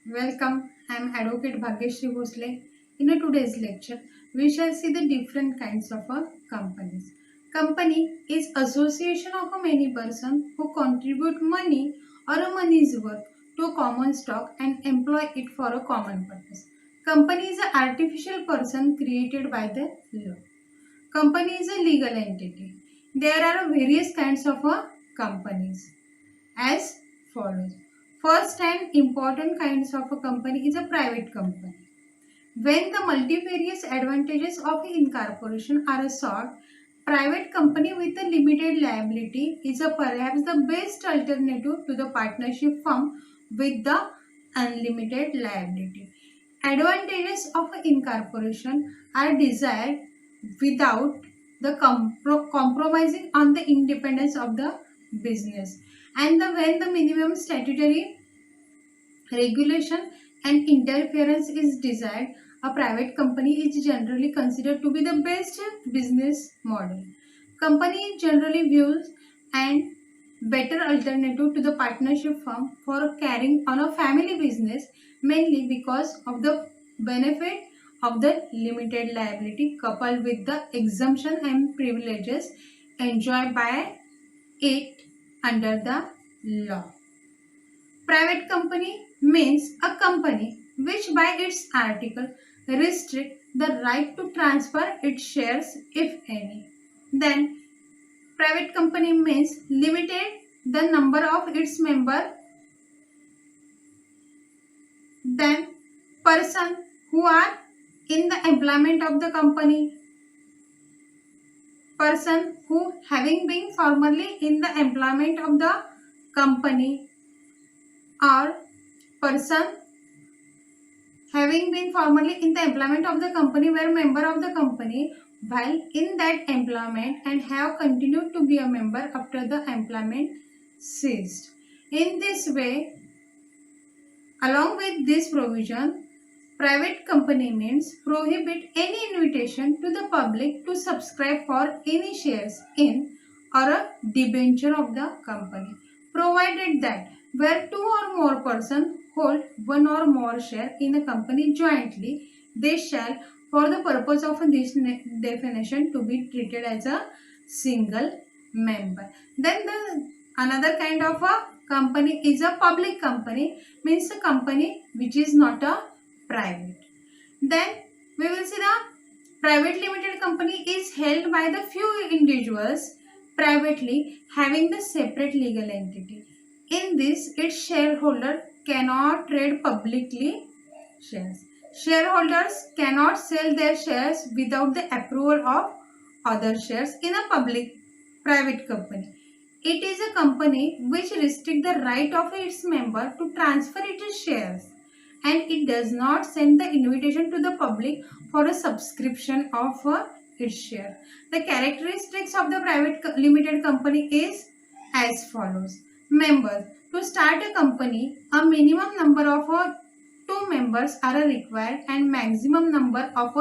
Welcome, I am Advocate Bhagyashree Bhosle. In today's lecture, we shall see the different kinds of companies. Company is association of a many person who contribute money or a money's worth to a common stock and employ it for a common purpose. Company is an artificial person created by the law. Company is a legal entity. There are various kinds of companies as follows. First and important kinds of a company is a private company. When the multifarious advantages of incorporation are sought, private company with a limited liability is a perhaps the best alternative to the partnership firm with the unlimited liability. Advantages of incorporation are desired without the compromising on the independence of the business, and when the minimum statutory regulation and interference is desired, a private company is generally considered to be the best business model. Company generally views and better alternative to the partnership firm for carrying on a family business, mainly because of the benefit of the limited liability coupled with the exemption and privileges enjoyed by it under the law. Private company means a company which by its article restrict the right to transfer its shares if any. Then private company means limited the number of its member. Then person who are in the employment of the company. Person who having been formerly in the employment of the company, or person having been formerly in the employment of the company were member of the company while in that employment and have continued to be a member after the employment ceased. In this way, along with this provision, private company means prohibit any invitation to the public to subscribe for any shares in or a debenture of the company, provided that where two or more persons hold one or more share in a company jointly, they shall, for the purpose of this definition, to be treated as a single member. Then the another kind of a company is a public company, means a company which is not a private. Then we will see the private limited company is held by the few individuals privately having the separate legal entity. In this, its shareholder cannot trade publicly shares. Shareholders cannot sell their shares without the approval of other shares in a private company. It is a company which restricts the right of its member to transfer its shares, and it does not send the invitation to the public for a subscription of its share. The characteristics of the private limited company is as follows. Members. To start a company, a minimum number of two members are required and maximum number of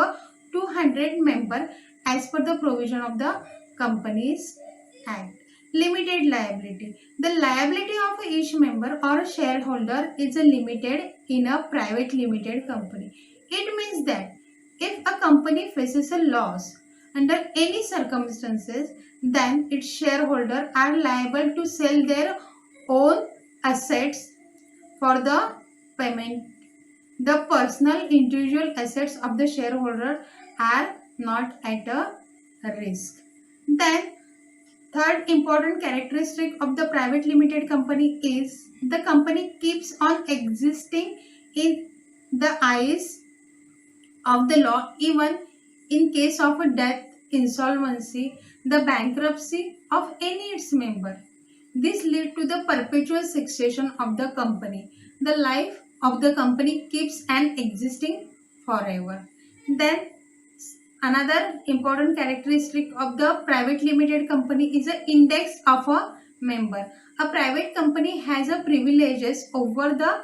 200 members as per the provision of the Companies Act. Limited liability. The liability of each member or shareholder is limited in a private limited company. It means that if a company faces a loss under any circumstances, then its shareholders are liable to sell their own assets for the payment. The personal individual assets of the shareholder are not at a risk. Then third important characteristic of the private limited company is the company keeps on existing in the eyes of the law even in case of a death, insolvency, the bankruptcy of any its member. This leads to the perpetual succession of the company. The life of the company keeps on existing forever. Then another important characteristic of the private limited company is the index of a member. A private company has a privileges over the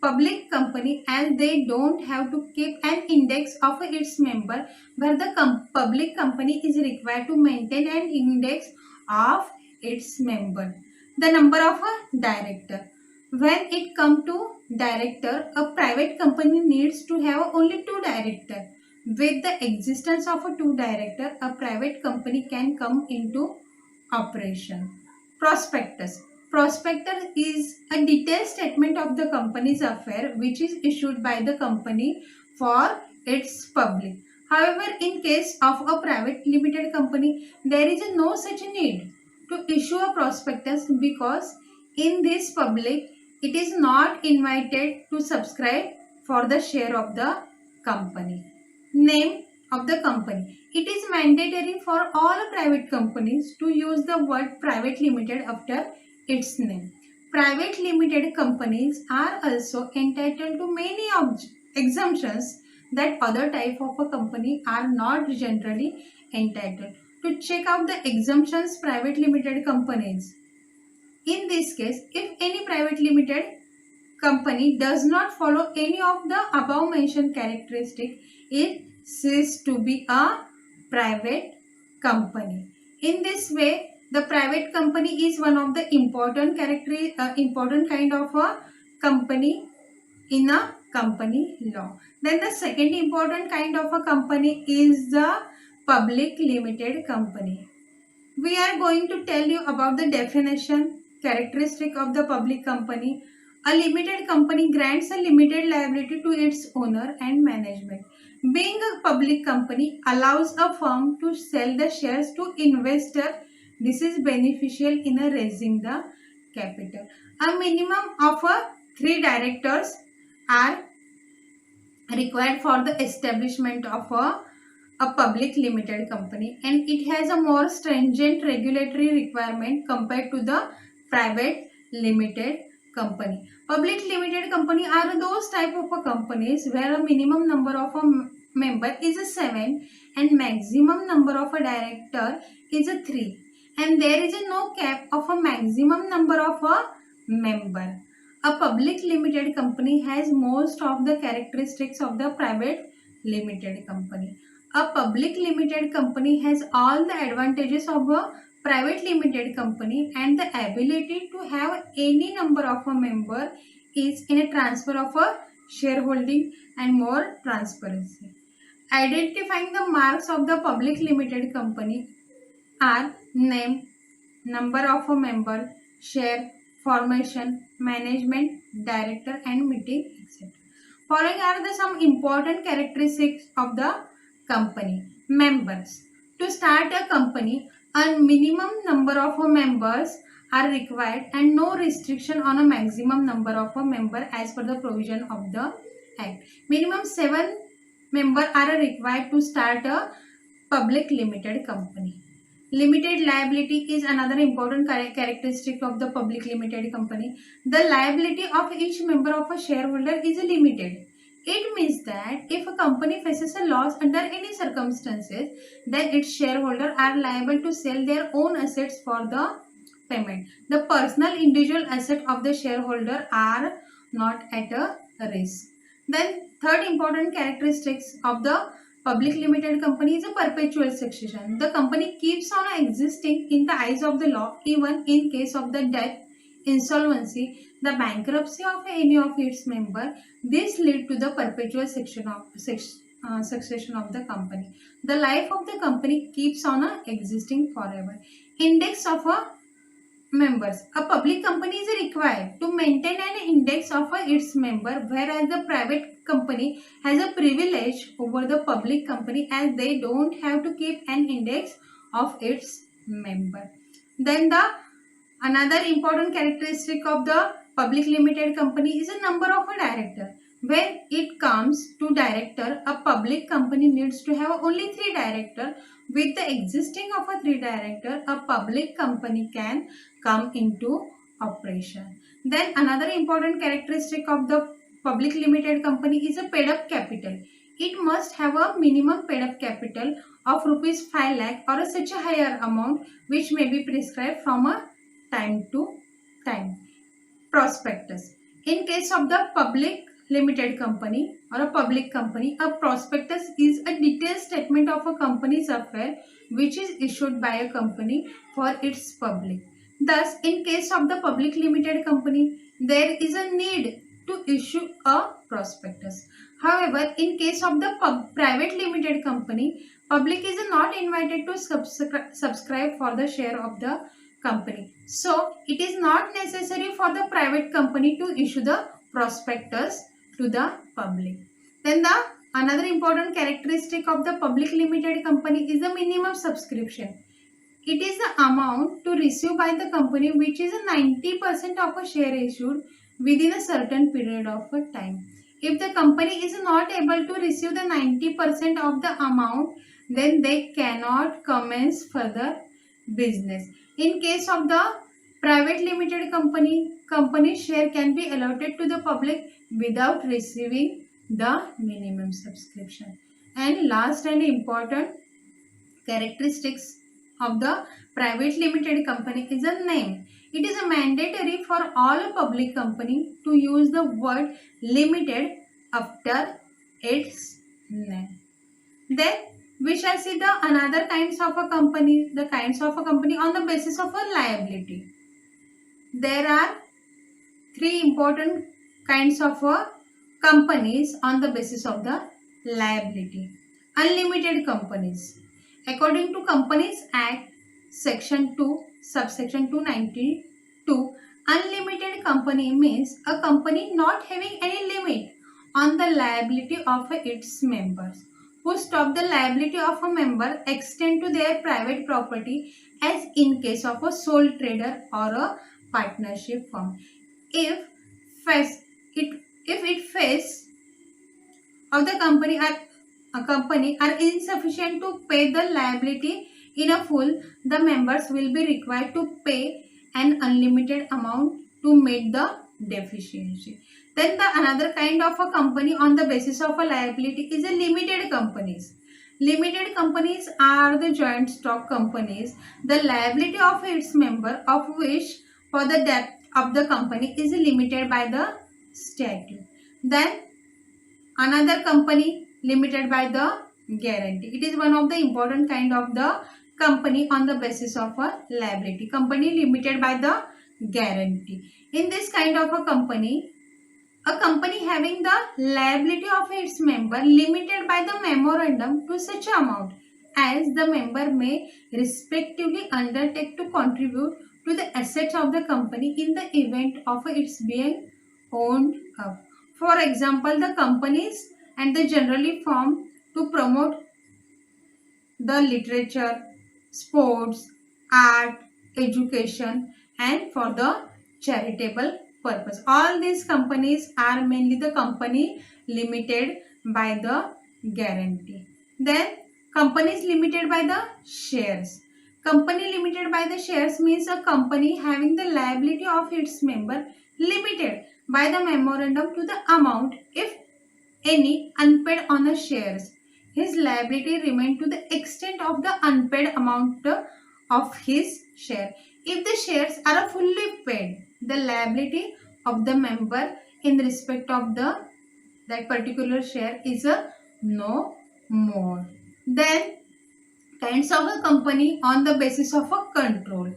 public company and they don't have to keep an index of its member, where the public company is required to maintain an index of its member. The number of a director. When it comes to director, a private company needs to have only two directors. With the existence of a two director, a private company can come into operation. Prospectus. Prospectus is a detailed statement of the company's affair which is issued by the company for its public. However, in case of a private limited company, there is no such need to issue a prospectus because in this public it is not invited to subscribe for the share of the company. Name of the company. It is mandatory for all private companies to use the word private limited after its name. Private limited companies are also entitled to many exemptions that other type of a company are not generally entitled. To check out the exemptions private limited companies. In this case, if any private limited company does not follow any of the above mentioned characteristic, it ceases to be a private company. In this way, the private company is one of the important kind of a company in a company law. Then the second important kind of a company is the public limited company. We are going to tell you about the definition, characteristic of the public company. A limited company grants a limited liability to its owner and management. Being a public company allows a firm to sell the shares to investor. This is beneficial in raising the capital. A minimum of 3 directors are required for the establishment of a public limited company, and it has a more stringent regulatory requirement compared to the private limited company. Public limited company are those type of companies where a minimum number of a member is a 7 and maximum number of a director is a 3, and there is no cap of a maximum number of a member. A public limited company has most of the characteristics of the private limited company. A public limited company has all the advantages of a private limited company, and the ability to have any number of a member is in a transfer of a shareholding and more transparency. Identifying the marks of the public limited company are name, number of a member, share, formation, management, director and meeting, etc. Following are the some important characteristics of the company. Members. To start a company, a minimum number of members are required and no restriction on a maximum number of a member as per the provision of the Act. Minimum 7 members are required to start a public limited company. Limited liability is another important characteristic of the public limited company. The liability of each member of a shareholder is limited. It means that if a company faces a loss under any circumstances, then its shareholders are liable to sell their own assets for the payment. The personal individual asset of the shareholder are not at a risk. Then third important characteristics of the public limited company is a perpetual succession. The company keeps on existing in the eyes of the law even in case of the death, insolvency, the bankruptcy of any of its members. This lead to the perpetual succession of the company. The life of the company keeps on existing forever. Index of members. A public company is required to maintain an index of its member, whereas the private company has a privilege over the public company as they don't have to keep an index of its member. Then the another important characteristic of the public limited company is a number of a director. When it comes to director, a public company needs to have only 3 directors. With the existing of a 3 director, a public company can come into operation. Then another important characteristic of the public limited company is a paid up capital. It must have a minimum paid up capital of rupees 5 lakh or such a higher amount which may be prescribed from a time to time. Prospectus. In case of the public limited company or a public company, a prospectus is a detailed statement of a company's affair which is issued by a company for its public. Thus, in case of the public limited company, there is a need to issue a prospectus. However, in case of the private limited company, public is not invited to subscribe for the share of the company. So, it is not necessary for the private company to issue the prospectus to the public. Then the another important characteristic of the public limited company is the minimum subscription. It is the amount to receive by the company which is 90% of a share issued within a certain period of time. If the company is not able to receive the 90% of the amount, then they cannot commence further business. In case of the private limited company share can be allotted to the public without receiving the minimum subscription. And last and important characteristics of the private limited company is a name. It is a mandatory for all public company to use the word limited after its name. Then we shall see the another kinds of a company, the kinds of a company on the basis of a liability. There are three important kinds of companies on the basis of the liability. Unlimited companies. According to Companies Act Section 2, subsection 292, unlimited company means a company not having any limit on the liability of its members, who stop the liability of a member extend to their private property as in case of a sole trader or a partnership firm. If it face of the company are insufficient to pay the liability in a full, the members will be required to pay an unlimited amount to meet the deficiency. Then the another kind of a company on the basis of a liability is a limited companies. Limited companies are the joint stock companies, the liability of its member of which for the debt of the company is limited by the statute. Then another company limited by the guarantee. It is one of the important kind of the company on the basis of a liability. Company limited by the guarantee. In this kind of a company having the liability of its member limited by the memorandum to such amount as the member may respectively undertake to contribute to the assets of the company in the event of its being owned up. For example, the companies and they generally form to promote the literature, sports, art, education and for the charitable purpose. All these companies are mainly the company limited by the guarantee. Then companies limited by the shares. Company limited by the shares means a company having the liability of its member limited by the memorandum to the amount if any unpaid on the shares. His liability remain to the extent of the unpaid amount of his share. If the shares are fully paid, the liability of the member in respect of that particular share is no more. Then kinds of a company on the basis of a control.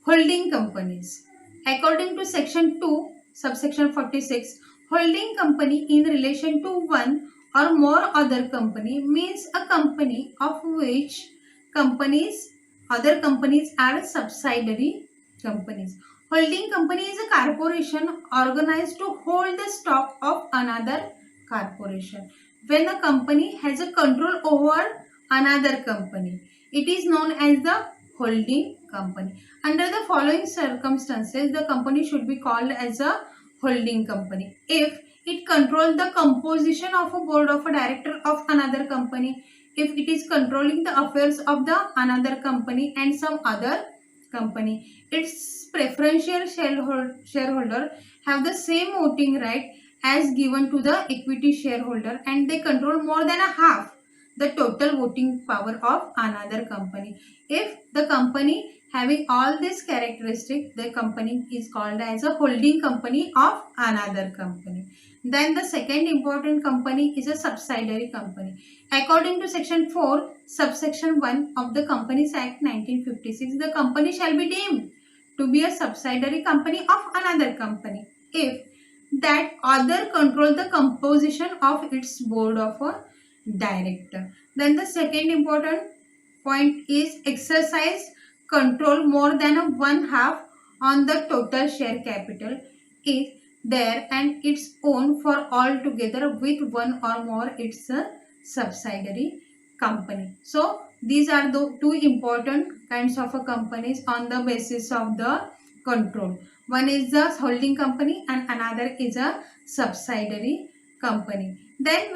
Holding companies. According to section 2, subsection 46, holding company in relation to one or more other company means a company of which other companies are subsidiary companies. Holding company is a corporation organized to hold the stock of another corporation. When a company has a control over another company, it is known as the holding company. Under the following circumstances, the company should be called as a holding company. If it controls the composition of a board of a director of another company, if it is controlling the affairs of the another company and some other company, its preferential shareholder have the same voting right as given to the equity shareholder and they control more than a half the total voting power of another company. If the company having all these characteristics, the company is called as a holding company of another company. Then the second important company is a subsidiary company. According to section 4, subsection 1 of the Companies Act 1956, the company shall be deemed to be a subsidiary company of another company if that other control the composition of its board of a director. Then the second important point is exercise control more than a one half on the total share capital is there and its own for all together with one or more its a subsidiary company. So these are the two important kinds of a companies on the basis of the control. One is the holding company and another is a subsidiary company. Then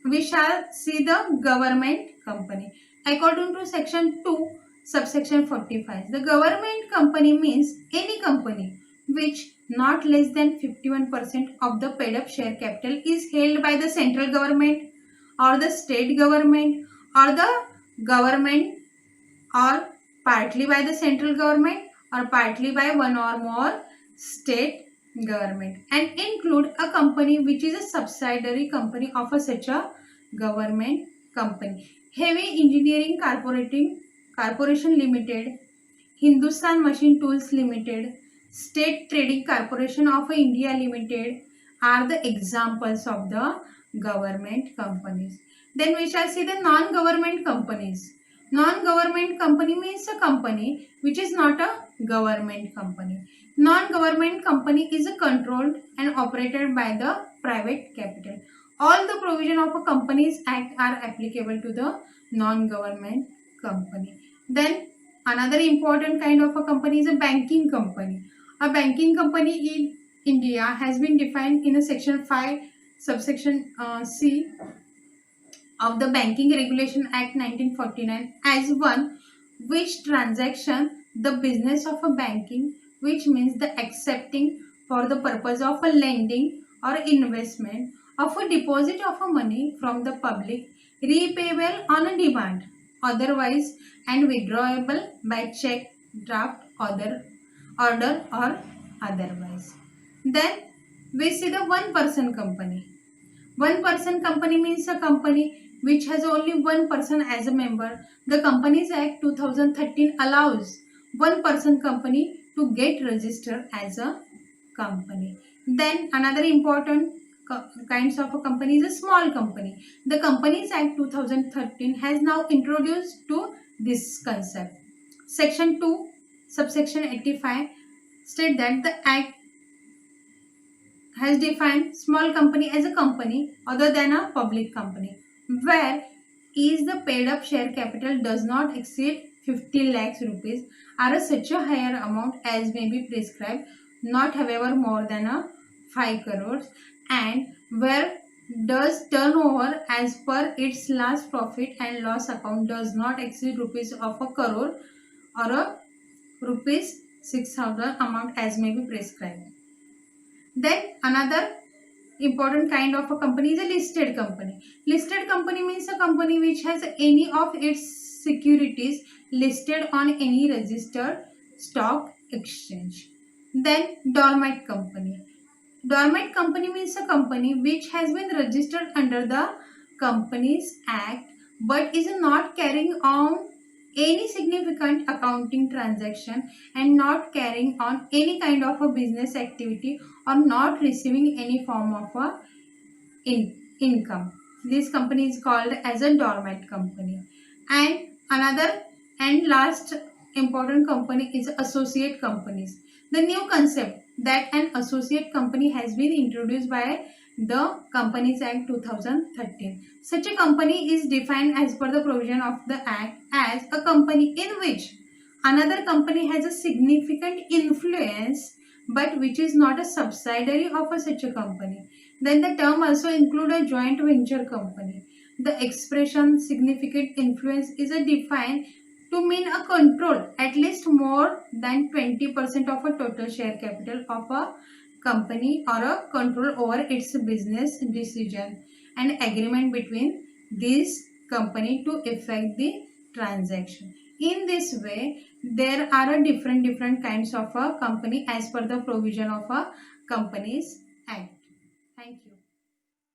we shall see the government company. According to section 2 subsection 45, the government company means any company which not less than 51% of the paid up share capital is held by the central government or the state government or the government, or partly by the central government or partly by one or more state government, and include a company which is a subsidiary company of a such a government company. Heavy Engineering Corporation Limited, Hindustan Machine Tools Limited, State Trading Corporation of India Limited are the examples of the government companies. Then we shall see the non-government companies. Non-government company means a company which is not a government company. Non-government company is controlled and operated by the private capital. All the provision of a Companies Act are applicable to the non-government company. Then another important kind of a company is a banking company. A banking company in India has been defined in a section 5 subsection C of the Banking Regulation Act 1949 as one which transaction the business of a banking, which means the accepting for the purpose of a lending or investment of a deposit of a money from the public, repayable on a demand, otherwise and withdrawable by check, draft, order or otherwise. Then we see the one person company. One person company means a company which has only one person as a member. The Companies Act 2013 allows one person company to get registered as a company. Then another important kinds of a company is a small company. The Companies Act 2013 has now introduced to this concept. Section 2 subsection 85 state that the Act has defined small company as a company other than a public company where is the paid up share capital does not exceed 50 lakhs rupees or such a higher amount as may be prescribed, not however more than a 5 crores, and where does turnover as per its last profit and loss account does not exceed rupees of a crore or a rupees 6,000 amount as may be prescribed. Then another important kind of a company is a listed company. Listed company means a company which has any of its securities listed on any registered stock exchange. Then dormant company. Dormant company means a company which has been registered under the Companies Act but is not carrying on any significant accounting transaction and not carrying on any kind of a business activity or not receiving any form of a income. This company is called as a dormant company. And another and last important company is associate companies. The new concept that an associate company has been introduced by the Companies Act 2013. Such a company is defined as per the provision of the Act as a company in which another company has a significant influence but which is not a subsidiary of such a company. Then the term also includes a joint venture company. The expression significant influence is defined to mean a control at least more than 20% of a total share capital of a company or a control over its business decision and agreement between this company to effect the transaction. In this way, there are different kinds of a company as per the provision of a Companies Act.